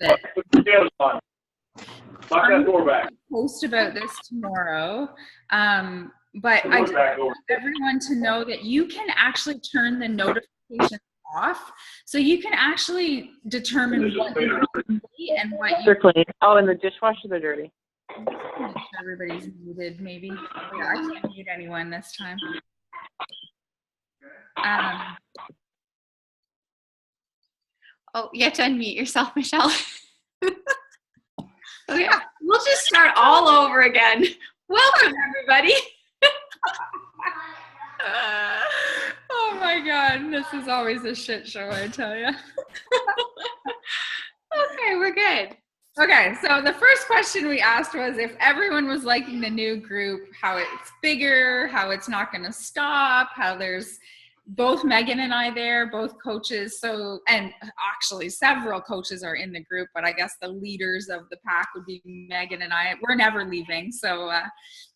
that Lock that door back. post about this tomorrow. But I just want everyone to know that you can actually turn the notifications off. So you can actually determine what you want to see and what you... They're clean. Oh, and the dishwashers are dirty. Make sure everybody's muted, maybe. Yeah, I can't mute anyone this time. Oh, you have to unmute yourself, Michelle. Okay, we'll just start all over again. Welcome, everybody. Oh my God, this is always a shit show, I tell you. Okay, we're good. Okay, so the first question we asked was if everyone was liking the new group, how it's bigger, how it's not going to stop, how there's both Megan and I there, both coaches. So, and actually several coaches are in the group, but I guess the leaders of the pack would be Megan and I. We're never leaving. So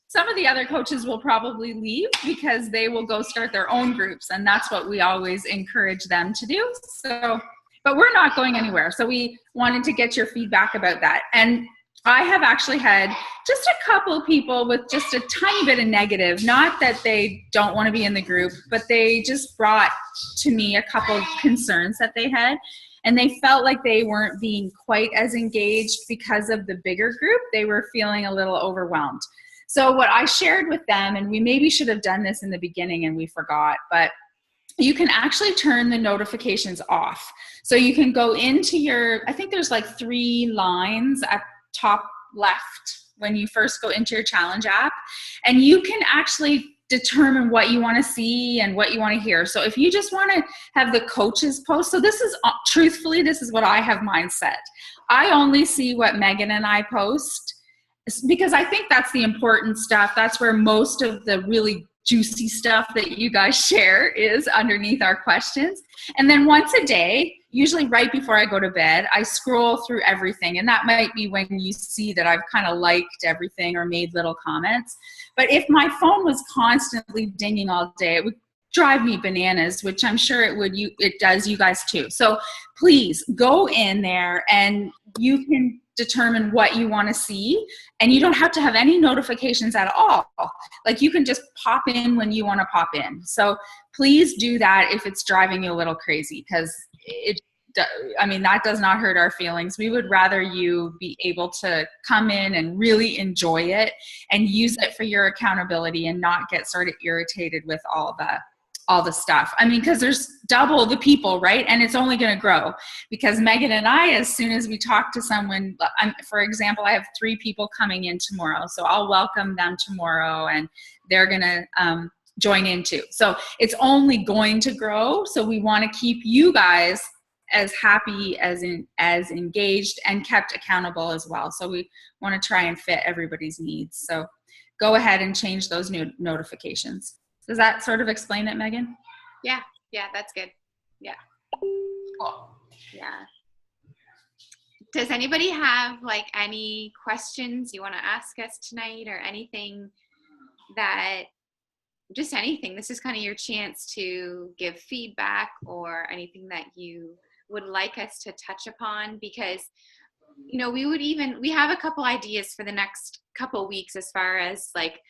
some of the other coaches will probably leave because they will go start their own groups. And that's what we always encourage them to do. So, but we're not going anywhere. So we wanted to get your feedback about that. And I have actually had just a couple people with just a tiny bit of negative, not that they don't want to be in the group, but they just brought to me a couple of concerns that they had. And they felt like they weren't being quite as engaged because of the bigger group. They were feeling a little overwhelmed. So what I shared with them, and we maybe should have done this in the beginning and we forgot, but you can actually turn the notifications off. So you can go into your, I think there's like 3 lines at top left when you first go into your challenge app, and you can actually determine what you want to see and what you want to hear. So if you just want to have the coaches post, so this is truthfully, this is what I have mine set. I only see what Megan and I post because I think that's the important stuff. That's where most of the really juicy stuff that you guys share is underneath our questions. And then once a day, usually right before I go to bed, I scroll through everything. And that might be when you see that I've kind of liked everything or made little comments. But if my phone was constantly dinging all day, it would drive me bananas, which I'm sure it would. It does you guys too. So please go in there and you can determine what you want to see, and you don't have to have any notifications at all. Like you can just pop in when you want to pop in. So please do that if it's driving you a little crazy, because that does not hurt our feelings. We would rather you be able to come in and really enjoy it and use it for your accountability and not get sort of irritated with all the stuff. I mean, because there's double the people, right? And it's only going to grow because Megan and I, as soon as we talk to someone, for example, I have 3 people coming in tomorrow. So I'll welcome them tomorrow and they're going to join in too. So it's only going to grow. So we want to keep you guys as happy, as engaged and kept accountable as well. So we want to try and fit everybody's needs. So go ahead and change those new notifications. Does that sort of explain it, Megan? Yeah, that's good. Yeah. Cool. Yeah. Does anybody have like any questions you want to ask us tonight or anything just anything? This is kind of your chance to give feedback or anything that you would like us to touch upon, because, we have a couple ideas for the next couple weeks as far as like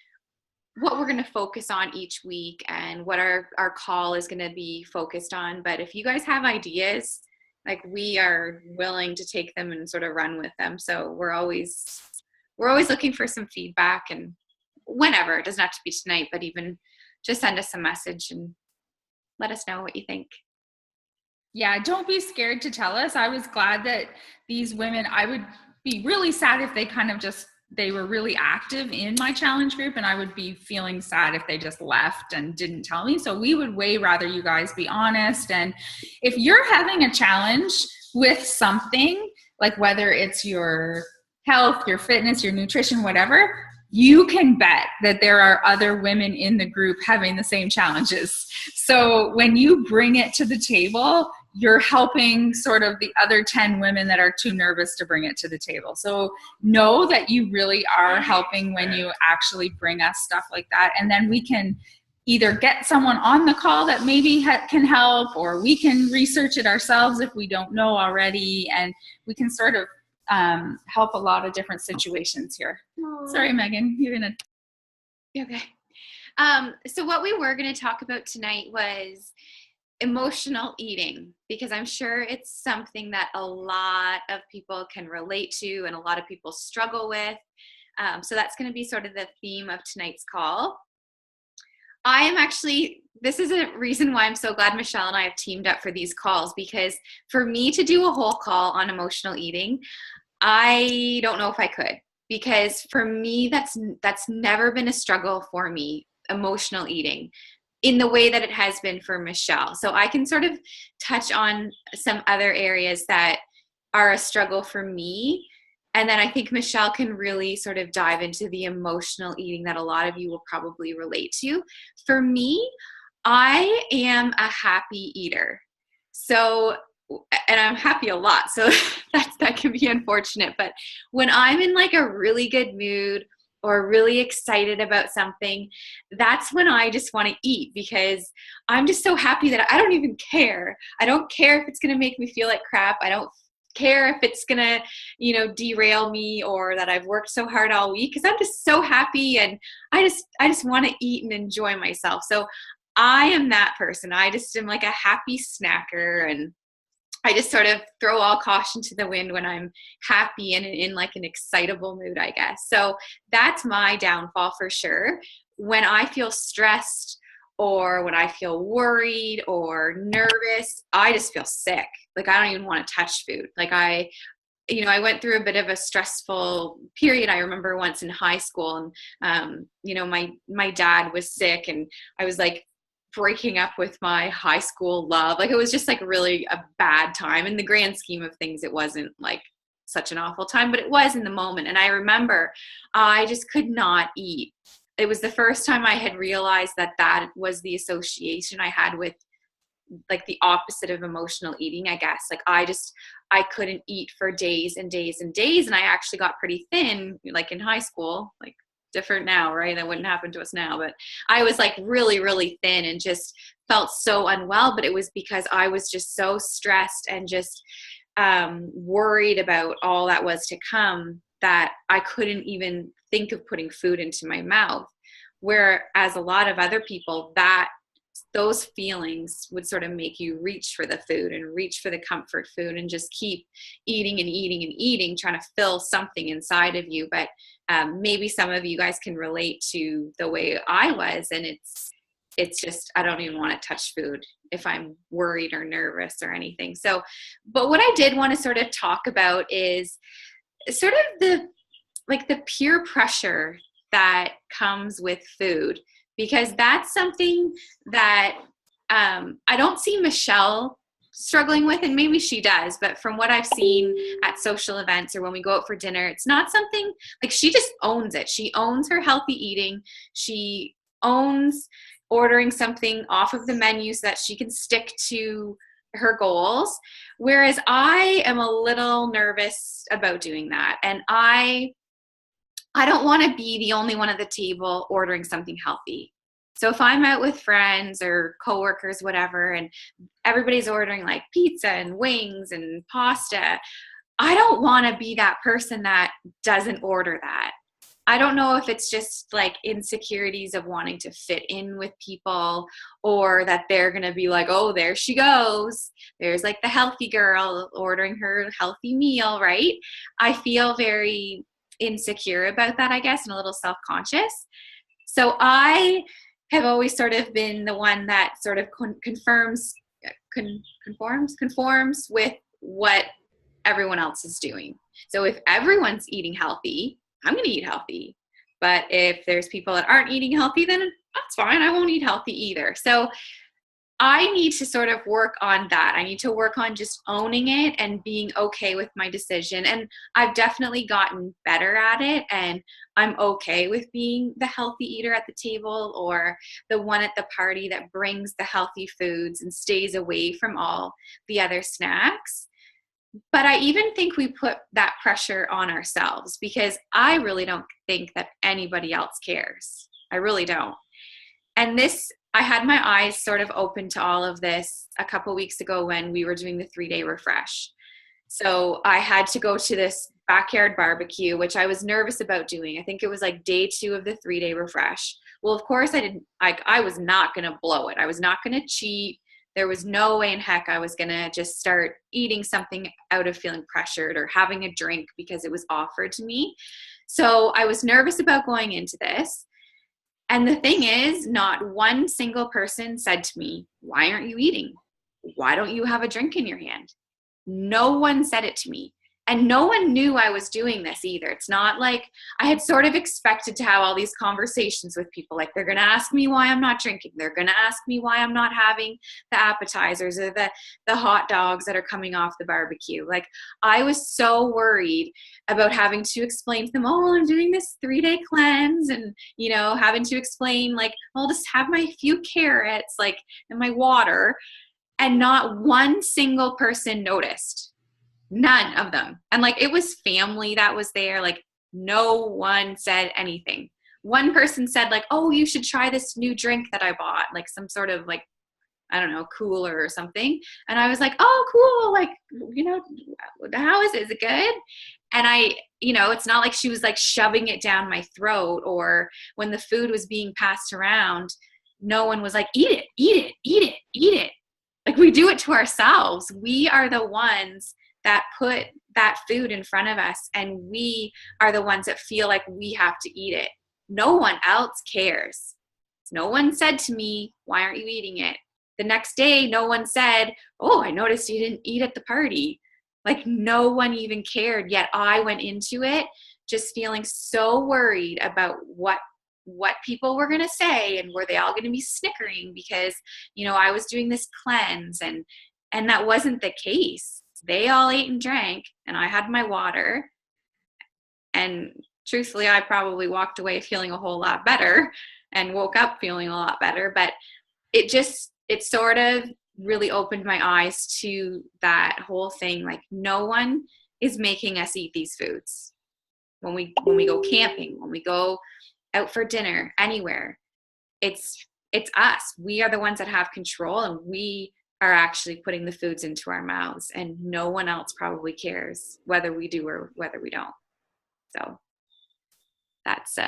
what we're going to focus on each week and what our call is going to be focused on. But if you guys have ideas, like we are willing to take them and sort of run with them. So we're always looking for some feedback, and whenever, it doesn't have to be tonight, but even just send us a message and let us know what you think. Yeah, don't be scared to tell us. I was glad that these women, I would be really sad if they kind of they were really active in my challenge group, and I would be feeling sad if they just left and didn't tell me. So we would way rather you guys be honest. And if you're having a challenge with something, like whether it's your health, your fitness, your nutrition, whatever, you can bet that there are other women in the group having the same challenges. So when you bring it to the table, you're helping sort of the other 10 women that are too nervous to bring it to the table. So know that you really are helping when you actually bring us stuff like that. And then we can either get someone on the call that maybe can help, or we can research it ourselves if we don't know already, and we can sort of help a lot of different situations here. Aww. Sorry, Megan, you're gonna. Okay. So what we were going to talk about tonight was emotional eating, because I'm sure it's something that a lot of people can relate to and a lot of people struggle with. So that's going to be sort of the theme of tonight's call. This is a reason why I'm so glad Michelle and I have teamed up for these calls, because for me to do a whole call on emotional eating, I don't know if I could, because for me, that's never been a struggle for me, emotional eating, in the way that it has been for Michelle. So I can sort of touch on some other areas that are a struggle for me. And then I think Michelle can really sort of dive into the emotional eating that a lot of you will probably relate to. For me, I am a happy eater. So, and I'm happy a lot. So that can be unfortunate. But when I'm in like a really good mood or really excited about something, that's when I just want to eat, because I'm just so happy that I don't even care. I don't care if it's going to make me feel like crap. I don't care if it's going to, derail me, or that I've worked so hard all week, because I'm just so happy and I just want to eat and enjoy myself. So I am that person. I just am like a happy snacker, and I just sort of throw all caution to the wind when I'm happy and in like an excitable mood, I guess. So that's my downfall for sure. When I feel stressed, or when I feel worried or nervous, I just feel sick. Like I don't even want to touch food. Like I went through a bit of a stressful period. I remember once in high school, and my dad was sick, and I was like breaking up with my high school love. Like it was just like really a bad time. In the grand scheme of things, it wasn't like such an awful time, but it was in the moment. And I remember I just could not eat. It was the first time I had realized that was the association I had with like the opposite of emotional eating, I guess. Like I couldn't eat for days and days and days. And I actually got pretty thin, like in high school, like different now, right? That wouldn't happen to us now, but I was like really, really thin and just felt so unwell. But it was because I was just so stressed and just worried about all that was to come, that I couldn't even think of putting food into my mouth. Whereas a lot of other people, those feelings would sort of make you reach for the food and reach for the comfort food and just keep eating and eating and eating, trying to fill something inside of you. But maybe some of you guys can relate to the way I was, and it's just, I don't even want to touch food if I'm worried or nervous or anything. So, but what I did want to sort of talk about is sort of the peer pressure that comes with food, because that's something that I don't see Michelle struggling with, and maybe she does, but from what I've seen at social events or when we go out for dinner, it's not something like she just owns it. She owns her healthy eating. She owns ordering something off of the menu so that she can stick to her goals. Whereas I am a little nervous about doing that. And I don't want to be the only one at the table ordering something healthy. So if I'm out with friends or coworkers, whatever, and everybody's ordering like pizza and wings and pasta, I don't want to be that person that doesn't order that. I don't know if it's just like insecurities of wanting to fit in with people, or that they're going to be like, oh, there she goes. There's like the healthy girl ordering her healthy meal, right? I feel very insecure about that, I guess, and a little self-conscious. So I have always sort of been the one that sort of conforms with what everyone else is doing. So if everyone's eating healthy, I'm going to eat healthy. But if there's people that aren't eating healthy, then that's fine. I won't eat healthy either. So I need to sort of work on that. I need to work on just owning it and being okay with my decision. And I've definitely gotten better at it. And I'm okay with being the healthy eater at the table, or the one at the party that brings the healthy foods and stays away from all the other snacks. But I even think we put that pressure on ourselves, because I really don't think that anybody else cares. I really don't. And this, I had my eyes sort of open to all of this a couple weeks ago when we were doing the 3-day refresh. So I had to go to this backyard barbecue, which I was nervous about doing. I think it was like day 2 of the 3-day refresh. Well, of course I was not going to blow it. I was not going to cheat. There was no way in heck I was going to just start eating something out of feeling pressured or having a drink because it was offered to me. So I was nervous about going into this. And the thing is, not one single person said to me, why aren't you eating? Why don't you have a drink in your hand? No one said it to me. And no one knew I was doing this either. It's not like I had sort of expected to have all these conversations with people. Like, they're going to ask me why I'm not drinking. They're going to ask me why I'm not having the appetizers or the hot dogs that are coming off the barbecue. Like, I was so worried about having to explain to them, oh, I'm doing this 3-day cleanse, and, you know, having to explain, like, I'll just have my few carrots, like, and my water. And not one single person noticed. None of them. And like, it was family that was there. Like, no one said anything. One person said like, oh, you should try this new drink that I bought, like some sort of like, I don't know, cooler or something. And I was like, oh, cool. Like, you know, how is it? Is it good? And I, you know, it's not like she was like shoving it down my throat, or when the food was being passed around, no one was like, eat it, eat it, eat it, eat it. Like, we do it to ourselves. We are the ones that put that food in front of us, and we are the ones that feel like we have to eat it. No one else cares. No one said to me, why aren't you eating it? The next day, no one said, oh, I noticed you didn't eat at the party. Like, no one even cared. Yet I went into it just feeling so worried about what people were going to say, and were they all going to be snickering because, you know, I was doing this cleanse, and that wasn't the case. They all ate and drank, and I had my water, and truthfully, I probably walked away feeling a whole lot better and woke up feeling a lot better. But it sort of really opened my eyes to that whole thing. Like, no one is making us eat these foods. When we go camping, when we go out for dinner, anywhere, it's us. We are the ones that have control, and we are actually putting the foods into our mouths, and no one else probably cares whether we do or whether we don't. So that's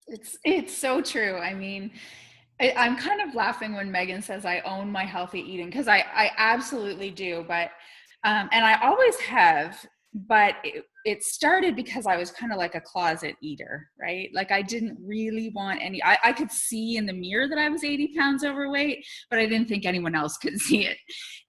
it's so true. I mean, I'm kind of laughing when Megan says I own my healthy eating, because I absolutely do, but and I always have, but it started because I was kind of like a closet eater, right? Like, I didn't really want I could see in the mirror that I was 80 pounds overweight, but I didn't think anyone else could see it.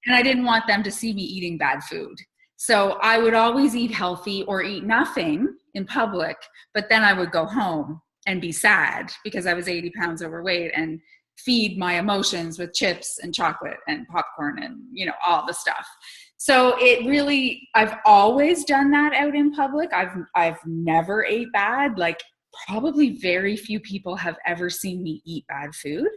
And I didn't want them to see me eating bad food. So I would always eat healthy or eat nothing in public, but then I would go home and be sad because I was 80 pounds overweight and feed my emotions with chips and chocolate and popcorn and, you know, all the stuff. So it really, I've always done that out in public. I've never ate bad. Like, probably very few people have ever seen me eat bad food,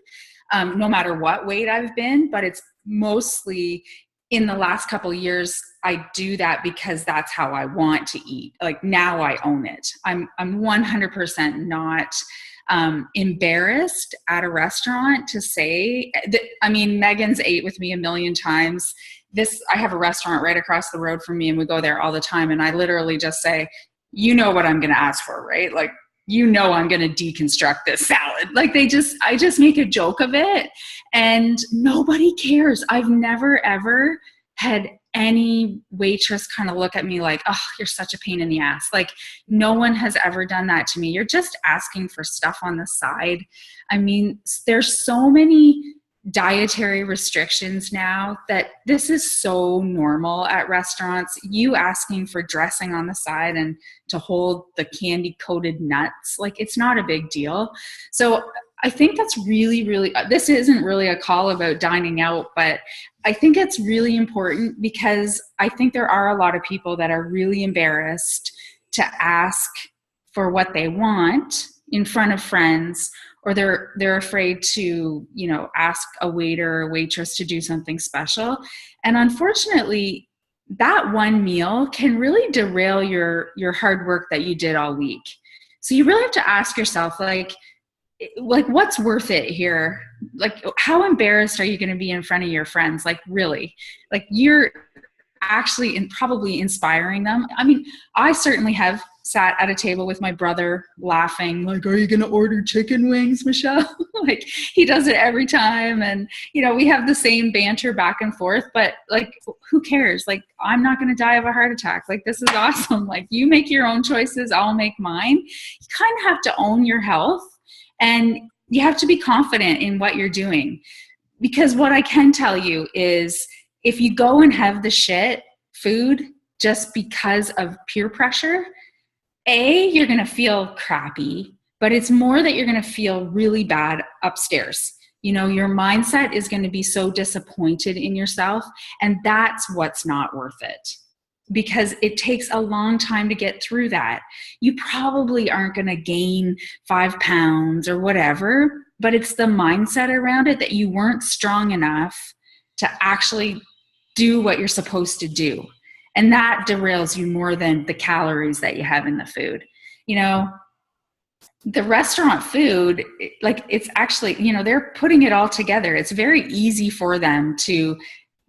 no matter what weight I've been. But it's mostly in the last couple of years, I do that because that's how I want to eat. Like, now I own it. I'm 100% not embarrassed at a restaurant to say that. I mean, Megan's ate with me a million times. I have a restaurant right across the road from me, and we go there all the time. And I literally just say, you know what I'm going to ask for, right? Like, you know, I'm going to deconstruct this salad. Like, I just make a joke of it, and nobody cares. I've never, ever had any waitress kind of look at me like, oh, you're such a pain in the ass. Like, no one has ever done that to me. You're just asking for stuff on the side. I mean, there's so many dietary restrictions now that this is so normal at restaurants. You asking for dressing on the side and to hold the candy coated nuts, like, it's not a big deal. So I think that's really, really, this isn't really a call about dining out, but I think it's really important because I think there are a lot of people that are really embarrassed to ask for what they want in front of friends, or they're afraid to, you know, ask a waiter or waitress to do something special. And unfortunately, that one meal can really derail your hard work that you did all week. So you really have to ask yourself, like, like, what's worth it here? Like, how embarrassed are you going to be in front of your friends? Like, really? Like, you're actually probably inspiring them. I mean, I certainly have sat at a table with my brother laughing, like, are you going to order chicken wings, Michelle? Like, he does it every time. And, you know, we have the same banter back and forth, but like, who cares? Like, I'm not going to die of a heart attack. Like, this is awesome. Like, you make your own choices. I'll make mine. You kind of have to own your health, and you have to be confident in what you're doing. Because what I can tell you is, if you go and have the shit food just because of peer pressure, you're going to feel crappy, but it's more that you're going to feel really bad upstairs. You know, your mindset is going to be so disappointed in yourself, and that's what's not worth it, because it takes a long time to get through that. You probably aren't going to gain 5 pounds or whatever, but it's the mindset around it that you weren't strong enough to actually do what you're supposed to do. And that derails you more than the calories that you have in the food. You know, the restaurant food, like, it's actually, you know, they're putting it all together. It's very easy for them to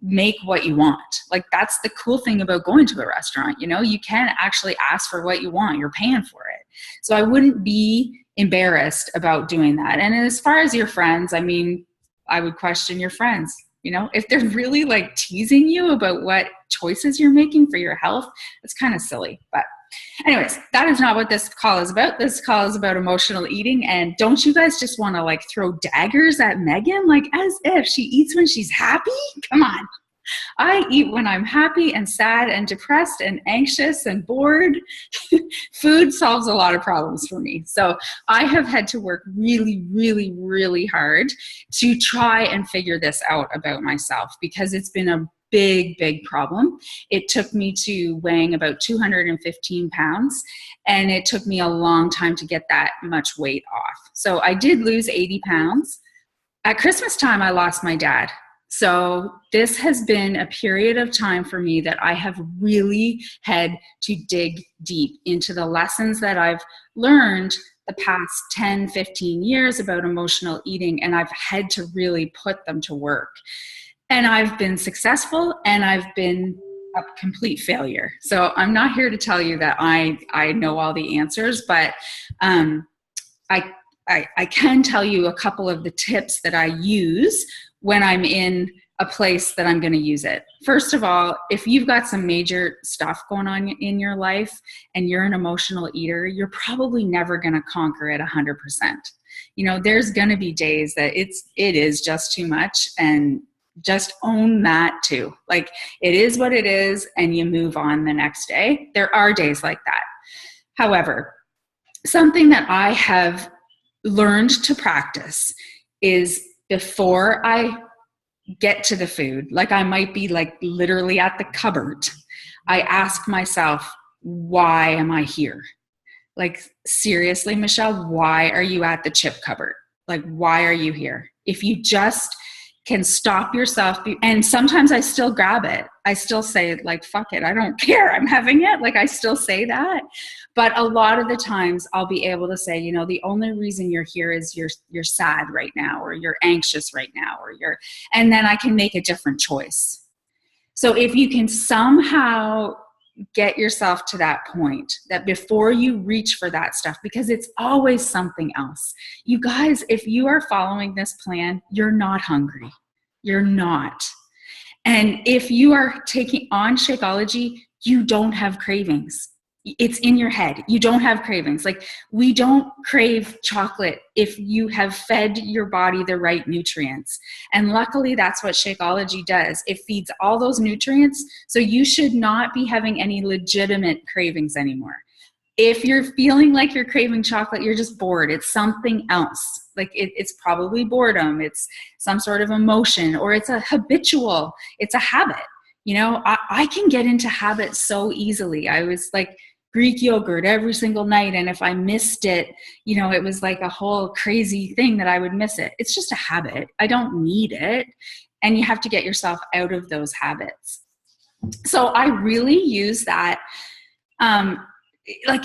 make what you want. Like, that's the cool thing about going to a restaurant. You know, you can actually ask for what you want. You're paying for it. So I wouldn't be embarrassed about doing that. And as far as your friends, I mean, I would question your friends. You know, if they're really like teasing you about what choices you're making for your health, it's kind of silly. But anyways, that is not what this call is about. This call is about emotional eating. And don't you guys just want to like throw daggers at Megan? Like, as if she eats when she's happy? Come on. I eat when I'm happy and sad and depressed and anxious and bored. Food solves a lot of problems for me. So I have had to work really, really, really hard to try and figure this out about myself, because it's been a big, big problem. It took me to weighing about 215 pounds, and it took me a long time to get that much weight off. So I did lose 80 pounds. At Christmas time, I lost my dad. So this has been a period of time for me that I have really had to dig deep into the lessons that I've learned the past 10, 15 years about emotional eating, and I've had to really put them to work. And I've been successful, and I've been a complete failure. So I'm not here to tell you that I know all the answers, but I can tell you a couple of the tips that I use when I'm in a place that I'm going to use it. First of all, if you've got some major stuff going on in your life and you're an emotional eater, you're probably never going to conquer it 100%. You know, there's going to be days that it is just too much, and just own that too. Like, it is what it is, and you move on the next day. There are days like that. However, something that I have learned to practice is, before I get to the food, like I might be like literally at the cupboard, I ask myself, why am I here? Like, seriously, Michelle, why are you at the chip cupboard? Like, why are you here? If you just can stop yourself, and sometimes I still grab it. I still say, like, fuck it, I don't care, I'm having it. Like, I still say that. But a lot of the times I'll be able to say, you know, the only reason you're here is you're sad right now, or you're anxious right now, or and then I can make a different choice. So if you can somehow get yourself to that point, that before you reach for that stuff, because it's always something else. You guys, if you are following this plan, you're not hungry. You're not. And if you are taking on Shakeology, you don't have cravings. It's in your head. You don't have cravings. Like, we don't crave chocolate if you have fed your body the right nutrients. And luckily, that's what Shakeology does. It feeds all those nutrients. So you should not be having any legitimate cravings anymore. If you're feeling like you're craving chocolate, you're just bored. It's something else. Like, it's probably boredom. It's some sort of emotion, or it's a habitual. It's a habit. You know, I can get into habits so easily. I was like, Greek yogurt every single night, and if I missed it, you know, it was like a whole crazy thing that I would miss it. It's just a habit. I don't need it, and you have to get yourself out of those habits. So I really use that, like,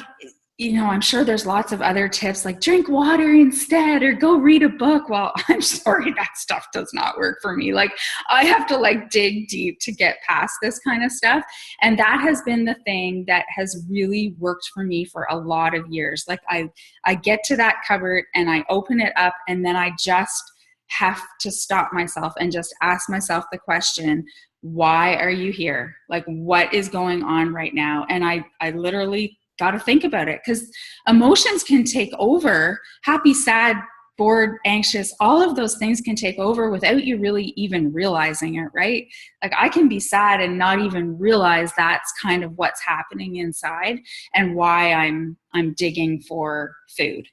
I'm sure there's lots of other tips like drink water instead or go read a book. Well, I'm sorry, that stuff does not work for me. Like I have to like dig deep to get past this kind of stuff. And that has been the thing that has really worked for me for a lot of years. Like I get to that cupboard and I open it up and then I just have to stop myself and just ask myself the question, why are you here? Like what is going on right now? And I literally got to think about it because emotions can take over. Happy, sad, bored, anxious, all of those things can take over without you really even realizing it, right? Like I can be sad and not even realize that's kind of what's happening inside and why I'm digging for food.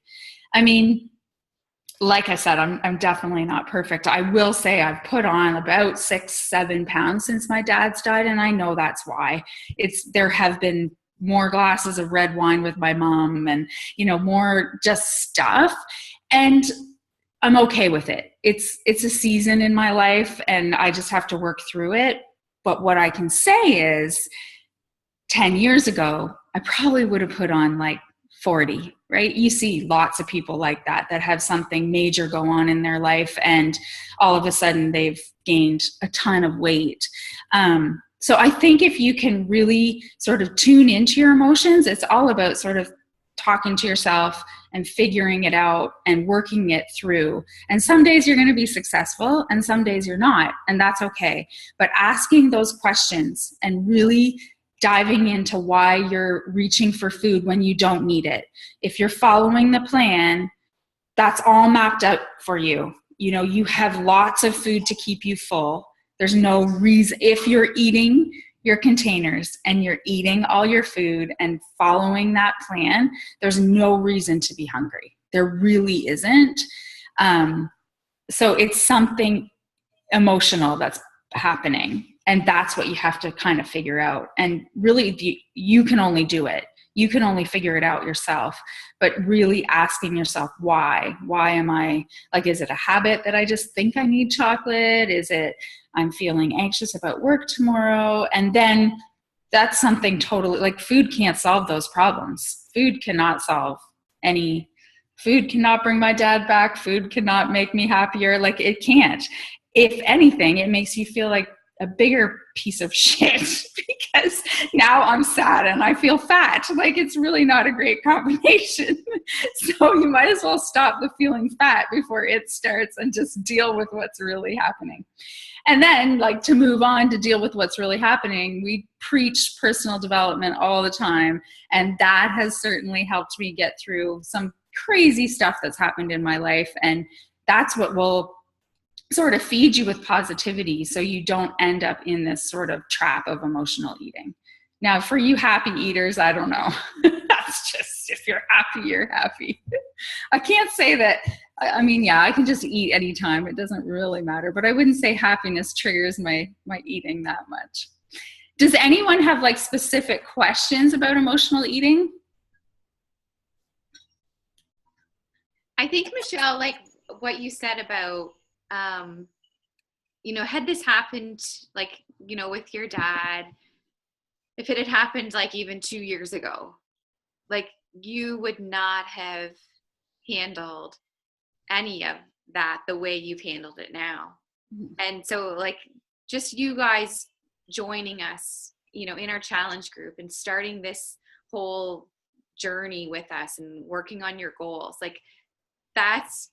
I mean, like I said, I'm definitely not perfect. I will say I've put on about 6-7 pounds since my dad's died, and I know that's why. There have been more glasses of red wine with my mom and, more just stuff. And I'm okay with it. It's a season in my life and I just have to work through it. But what I can say is 10 years ago, I probably would have put on like 40, right? You see lots of people like that have something major go on in their life and all of a sudden they've gained a ton of weight. So I think if you can really sort of tune into your emotions, it's all about sort of talking to yourself and figuring it out and working it through. And some days you're going to be successful and some days you're not, and that's okay. But asking those questions and really diving into why you're reaching for food when you don't need it. If you're following the plan, that's all mapped out for you. You have lots of food to keep you full. There's no reason, if you're eating your containers and you're eating all your food and following that plan, there's no reason to be hungry. There really isn't. So it's something emotional that's happening. And that's what you have to kind of figure out. And really, you can only do it. You can only figure it out yourself. But really asking yourself, why? Why am I, like, is it a habit that I just think I need chocolate? Is it I'm feeling anxious about work tomorrow? And then that's something totally, like food can't solve those problems. Food cannot food cannot bring my dad back. Food cannot make me happier. Like it can't. If anything, it makes you feel like a bigger piece of shit because now I'm sad and I feel fat. Like it's really not a great combination. So you might as well stop the feeling fat before it starts and just deal with what's really happening. And then, like, to move on to deal with what's really happening, we preach personal development all the time. And that has certainly helped me get through some crazy stuff that's happened in my life. And that's what will sort of feed you with positivity so you don't end up in this sort of trap of emotional eating. Now, for you happy eaters, I don't know. That's just, if you're happy, you're happy. I can't say that. I mean, yeah, I can just eat anytime. It doesn't really matter. But I wouldn't say happiness triggers my eating that much. Does anyone have like specific questions about emotional eating? I think, Michelle, like what you said about, had this happened, like, with your dad, if it had happened like even 2 years ago, like you would not have handled any of that the way you've handled it now. Mm-hmm. And so like just you guys joining us, in our challenge group and starting this whole journey with us and working on your goals, like that's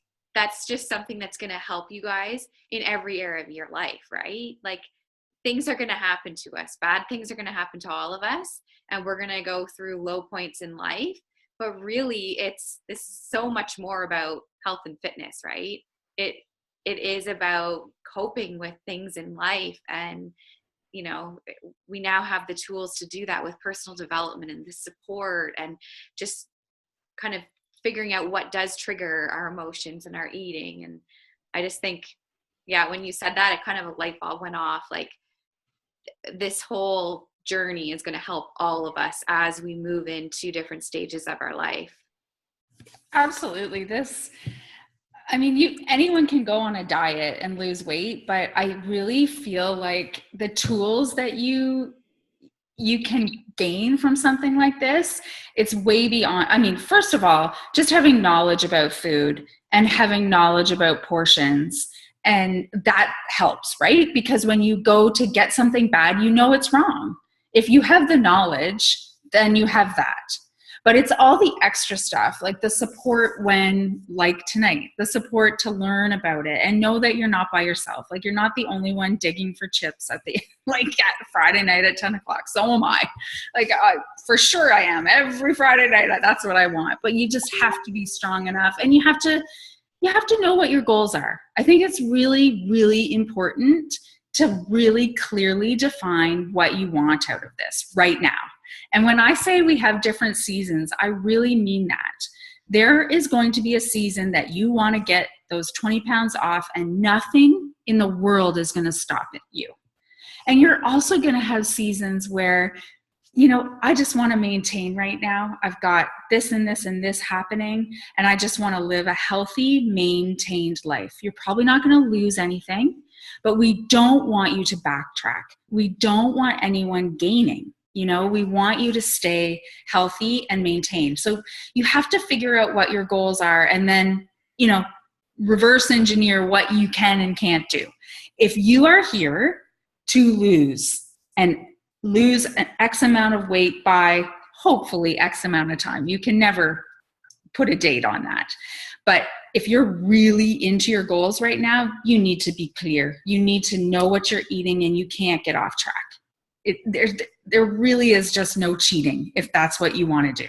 just something that's going to help you guys in every area of your life, right? Like things are going to happen to us. Bad things are going to happen to all of us. And we're going to go through low points in life. But really, this is so much more about health and fitness, right? It is about coping with things in life. And, we now have the tools to do that with personal development and the support and just kind of figuring out what does trigger our emotions and our eating. And I just think, yeah, when you said that, it kind of a light bulb went off. Like this whole journey is going to help all of us as we move into different stages of our life. Absolutely. Anyone can go on a diet and lose weight, but I really feel like the tools that you you can gain from something like this, it's way beyond. I mean, first of all, just having knowledge about food and having knowledge about portions, and that helps, right? Because when you go to get something bad, you know it's wrong. If you have the knowledge, then you have that. But it's all the extra stuff, like the support when, like tonight, the support to learn about it and know that you're not by yourself. Like, you're not the only one digging for chips at the, like, at Friday night at 10 o'clock. So am I. Like, for sure I am. Every Friday night, that's what I want. But you just have to be strong enough, and you have to know what your goals are. I think it's really, really important to really clearly define what you want out of this right now. And when I say we have different seasons, I really mean that. There is going to be a season that you want to get those 20 pounds off, and nothing in the world is going to stop you. And you're also going to have seasons where, you know, I just want to maintain right now. I've got this and this and this happening, and I just want to live a healthy, maintained life. You're probably not going to lose anything, but we don't want you to backtrack. We don't want anyone gaining. You know, we want you to stay healthy and maintained. So you have to figure out what your goals are, and then, you know, reverse engineer what you can and can't do. If you are here to lose an X amount of weight by hopefully X amount of time, you can never put a date on that. But if you're really into your goals right now, you need to be clear. You need to know what you're eating, and you can't get off track. There really is just no cheating if that's what you want to do.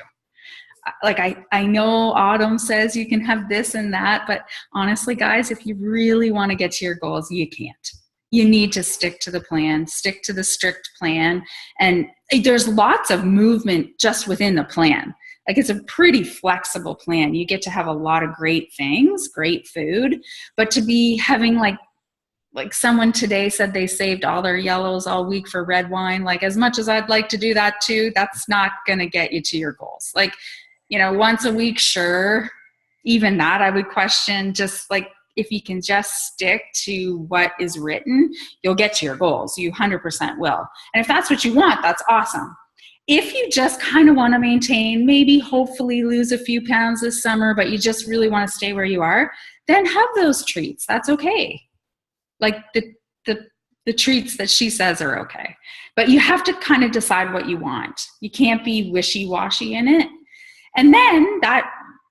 Like, I know Autumn says you can have this and that, but honestly, guys, if you really want to get to your goals, you can't. You need to stick to the plan, stick to the strict plan. And there's lots of movement just within the plan. Like, it's a pretty flexible plan. You get to have a lot of great things, great food, but to be having like someone today said they saved all their yellows all week for red wine. Like, as much as I'd like to do that too, that's not going to get you to your goals. Like, you know, once a week, sure. Even that I would question. Just like, if you can just stick to what is written, you'll get to your goals. You 100% will. And if that's what you want, that's awesome. If you just kind of want to maintain, maybe hopefully lose a few pounds this summer, but you just really want to stay where you are, then have those treats. That's okay. Like the treats that she says are okay. But you have to kind of decide what you want. You can't be wishy-washy in it. And then that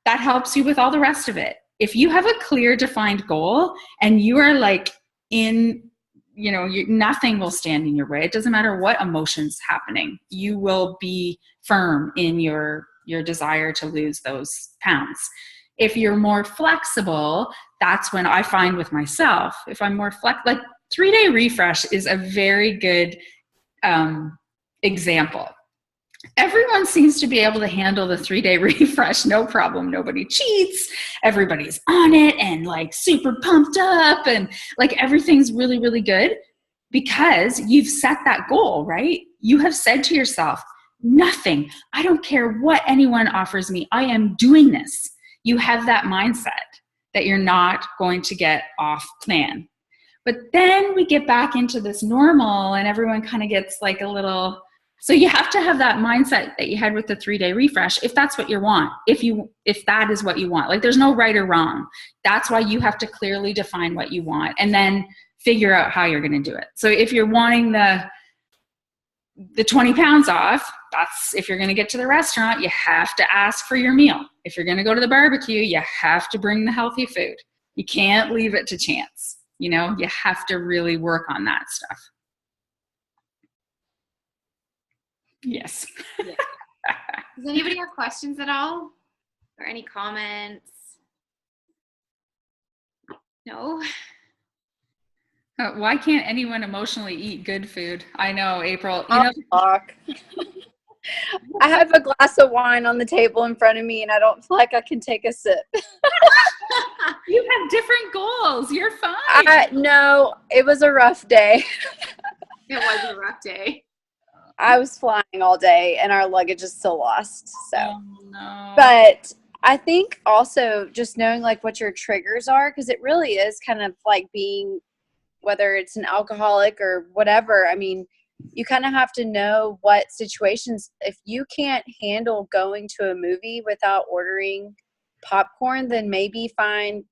helps you with all the rest of it. If you have a clear, defined goal and you are like in, you know, nothing will stand in your way. It doesn't matter what emotion's happening. You will be firm in your desire to lose those pounds. If you're more flexible, that's when I find with myself, if I'm more like 3-day refresh is a very good example. Everyone seems to be able to handle the 3-day refresh, no problem. Nobody cheats. Everybody's on it and like super pumped up, and like everything's really, really good because you've set that goal, right? You have said to yourself, nothing, I don't care what anyone offers me, I am doing this. You have that mindset that you're not going to get off plan. But then we get back into this normal and everyone kind of gets like a little, so you have to have that mindset that you had with the 3-day refresh, if that's what you want, if that is what you want. Like, there's no right or wrong. That's why you have to clearly define what you want and then figure out how you're going to do it. So if you're wanting the 20 pounds off, that's, if you're going to get to the restaurant, you have to ask for your meal. If you're going to go to the barbecue, you have to bring the healthy food. You can't leave it to chance. You know, you have to really work on that stuff. Yes. Yeah. Does anybody have questions at all? Or any comments? No? Why can't anyone emotionally eat good food? I know, April. You know, Talk. I have a glass of wine on the table in front of me, and I don't feel like I can take a sip. you have different goals. You're fine. No, it was a rough day. It was a rough day. I was flying all day, and our luggage is still lost. So, Oh, no. but I think also just knowing like what your triggers are, because it really is kind of like being, whether it's an alcoholic or whatever. I mean, you kind of have to know what situations, if you can't handle going to a movie without ordering popcorn, then maybe find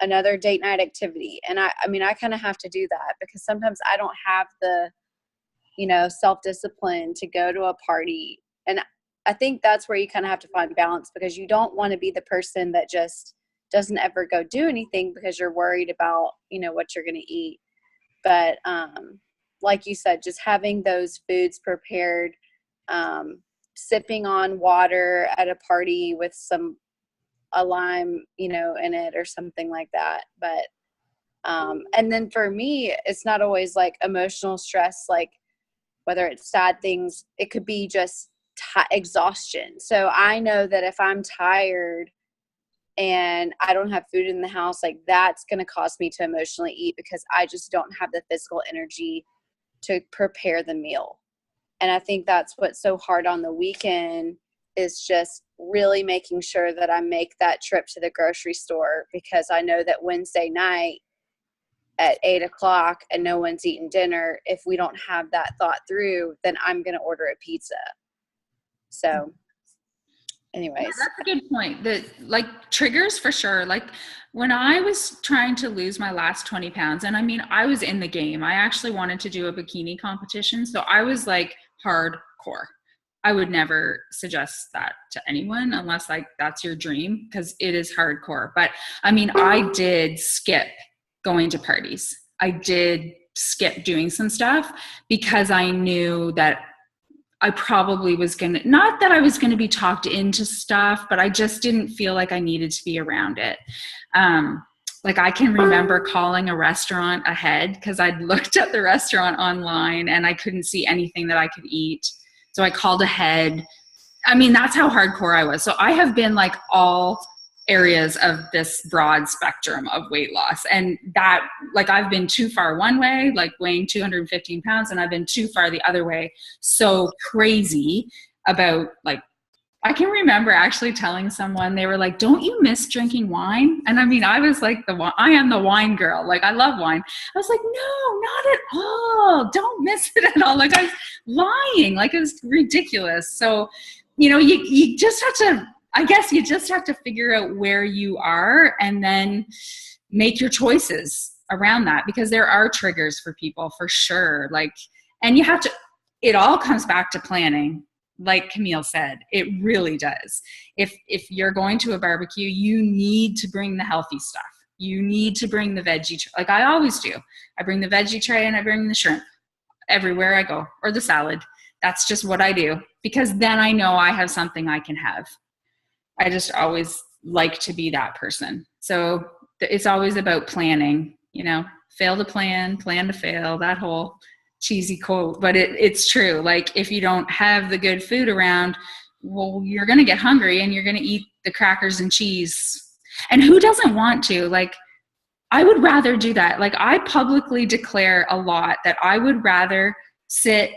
another date night activity. And I mean, I kind of have to do that because sometimes I don't have the, self-discipline to go to a party. And I think that's where you kind of have to find balance, because you don't want to be the person that just doesn't ever go do anything because you're worried about, what you're going to eat. But like you said, just having those foods prepared, sipping on water at a party with a lime, in it or something like that. But, and then for me, it's not always like emotional stress, like whether it's sad things, it could be just exhaustion. So I know that if I'm tired and I don't have food in the house, like that's going to cause me to emotionally eat because I just don't have the physical energy to prepare the meal. And I think that's what's so hard on the weekend, is just really making sure that I make that trip to the grocery store, because I know that Wednesday night at 8:00 and no one's eating dinner, if we don't have that thought through, then I'm going to order a pizza. So anyways. Yeah, that's a good point. The triggers for sure. Like when I was trying to lose my last 20 pounds, and I mean, I was in the game. I actually wanted to do a bikini competition. So I was like hardcore. I would never suggest that to anyone unless that's your dream, because it is hardcore. But I mean, I did skip going to parties. I did skip doing some stuff because I knew that I probably was not that I was going to be talked into stuff, but I just didn't feel like I needed to be around it. I can remember calling a restaurant ahead because I'd looked at the restaurant online and I couldn't see anything that I could eat. So I called ahead. I mean, that's how hardcore I was. So I have been all areas of this broad spectrum of weight loss. And that, I've been too far one way, weighing 215 pounds, and I've been too far the other way. So crazy about I can remember actually telling someone, they were like, don't you miss drinking wine? And I mean, I was like, I am the wine girl. I love wine. I was like, no, not at all. Don't miss it at all. I was lying. It was ridiculous. So, you just have to, I guess you just have to figure out where you are and then make your choices around that, because there are triggers for people for sure. And you have to, it all comes back to planning. Like Camille said, it really does. If you're going to a barbecue, you need to bring the healthy stuff. You need to bring the veggie tray. Like I always do. I bring the veggie tray and I bring the shrimp everywhere I go, or the salad. That's just what I do, because then I know I have something I can have. I just always like to be that person. So it's always about planning, fail to plan to fail, that whole cheesy quote, but it's true. If you don't have the good food around, well, you're going to get hungry and you're going to eat the crackers and cheese. And who doesn't want to? I would rather do that. I publicly declare a lot that I would rather sit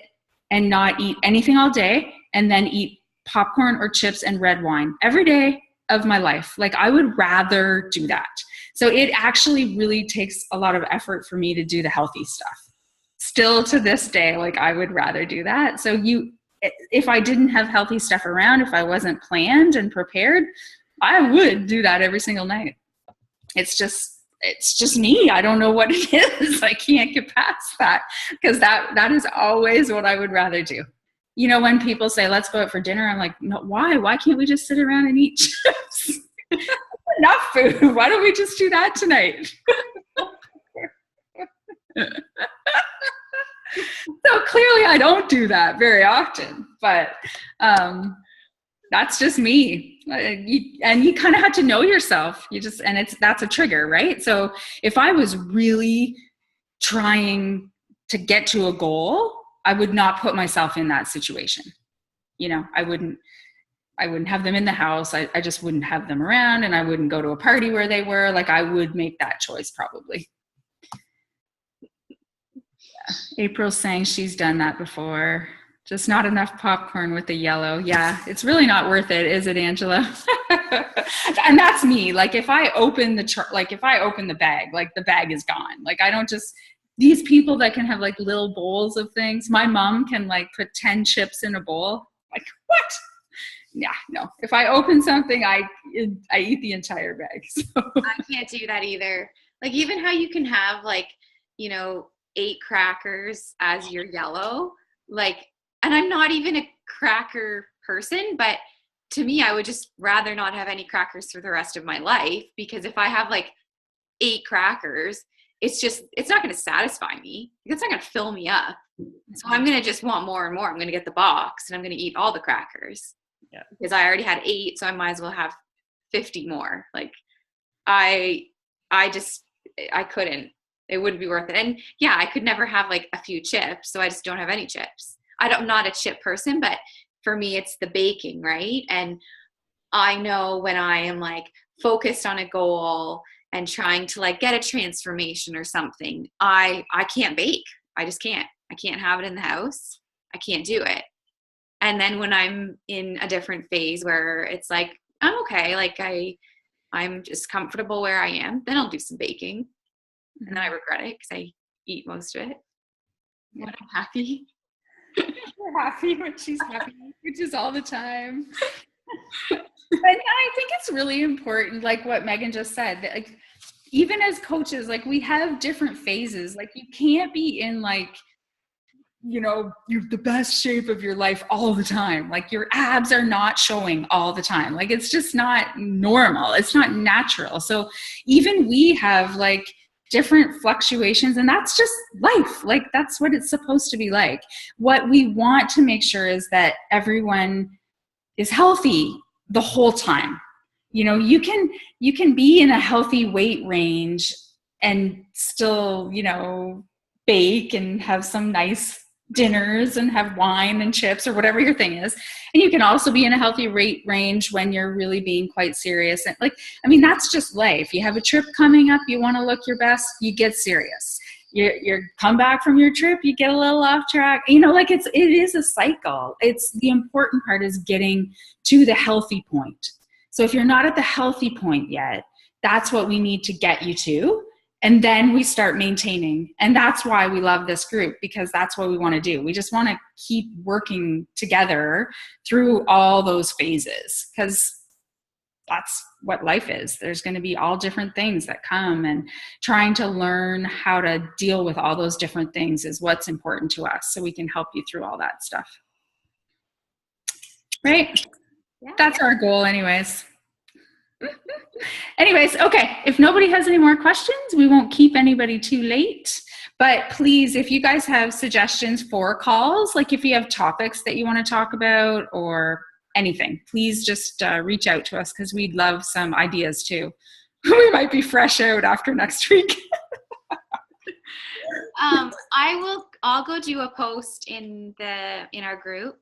and not eat anything all day and then eat popcorn or chips and red wine every day of my life. I would rather do that. So it actually really takes a lot of effort for me to do the healthy stuff. Still to this day, I would rather do that. So if I didn't have healthy stuff around, if I wasn't planned and prepared, I would do that every single night. It's just me. I don't know what it is. I can't get past that, because that is always what I would rather do. When people say, let's go out for dinner, I'm like, no, why? Why can't we just sit around and eat chips? Enough food. Why don't we just do that tonight? So clearly I don't do that very often, but that's just me. And you kind of have to know yourself. That's a trigger, right? So if I was really trying to get to a goal, I would not put myself in that situation. I wouldn't have them in the house. I just wouldn't have them around, and I wouldn't go to a party where they were. I would make that choice probably. April's saying she's done that before. Just not enough popcorn with the yellow. Yeah, it's really not worth it, is it, Angela? And that's me. If I open the bag, the bag is gone. I don't just these people that can have like little bowls of things. My mom can like put 10 chips in a bowl. Like, what? Yeah, no. If I open something, I eat the entire bag. So. I can't do that either. Like, even how you can have like, 8 crackers as your yellow, like, and I'm not even a cracker person, but to me, I would just rather not have any crackers for the rest of my life, because if I have like 8 crackers, it's not going to satisfy me. It's not going to fill me up. So I'm going to just want more and more. I'm going to get the box and I'm going to eat all the crackers. Yeah. Because I already had 8, so I might as well have 50 more. Like, I couldn't. It wouldn't be worth it. And yeah, I could never have like a few chips, so I just don't have any chips. I'm not a chip person, but for me, it's the baking, right? And I know when I am like focused on a goal and trying to like get a transformation or something, I can't bake. I just can't. I can't have it in the house. I can't do it. And then when I'm in a different phase where it's like, I'm okay, like I'm just comfortable where I am, then I'll do some baking. And then I regret it because I eat most of it. When I'm happy. You're happy when she's happy, which is all the time. But I think it's really important, like what Megan just said, that like even as coaches, like we have different phases. Like you can't be in like, you're the best shape of your life all the time. Like your abs are not showing all the time. Like it's just not normal. It's not natural. So even we have like different fluctuations, and that's just life. Like that's what it's supposed to be like. What we want to make sure is that everyone is healthy the whole time. You can be in a healthy weight range and still, bake and have some nice dinners and have wine and chips or whatever your thing is. And you can also be in a healthy rate range when you're really being quite serious. And that's just life. You have a trip coming up, you want to look your best, you get serious. You come back from your trip, you get a little off track. It is a cycle. It's the important part is getting to the healthy point. So if you're not at the healthy point yet, that's what we need to get you to. And then we start maintaining. And that's why we love this group, because that's what we want to do. We just want to keep working together through all those phases, because that's what life is. There's going to be all different things that come, and trying to learn how to deal with all those different things is what's important to us, so we can help you through all that stuff. Right? Yeah. That's our goal anyways. Anyways, okay, if nobody has any more questions, we won't keep anybody too late. But please, if you guys have suggestions for calls, like if you have topics that you want to talk about or anything, please just reach out to us, because we'd love some ideas too. We might be fresh out after next week. I'll go do a post in our group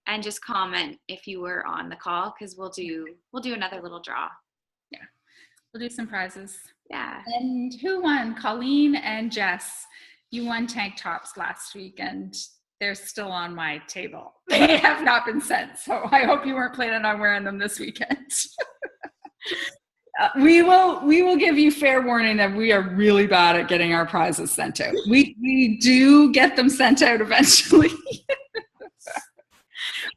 and just comment if you were on the call, because we'll do another little draw. Yeah, we'll do some prizes. Yeah. And who won? Colleen and Jess. You won tank tops last week, and they're still on my table. They have not been sent, so I hope you weren't planning on wearing them this weekend. We will give you fair warning that we are really bad at getting our prizes sent out. We do get them sent out eventually.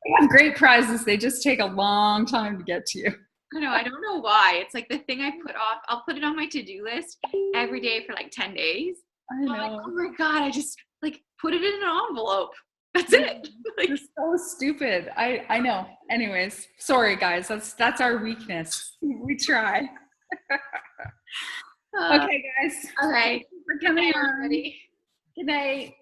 We have great prizes. They just take a long time to get to you. I don't know why. It's like the thing I put off. I'll put it on my to-do list every day for like 10 days. I know. I'm like, oh my God, I just like put it in an envelope. That's it. Like, it's so stupid. I know. Anyways, sorry guys. That's our weakness. We try. Okay, guys. All right. Thank you for coming on. Everybody. Good night.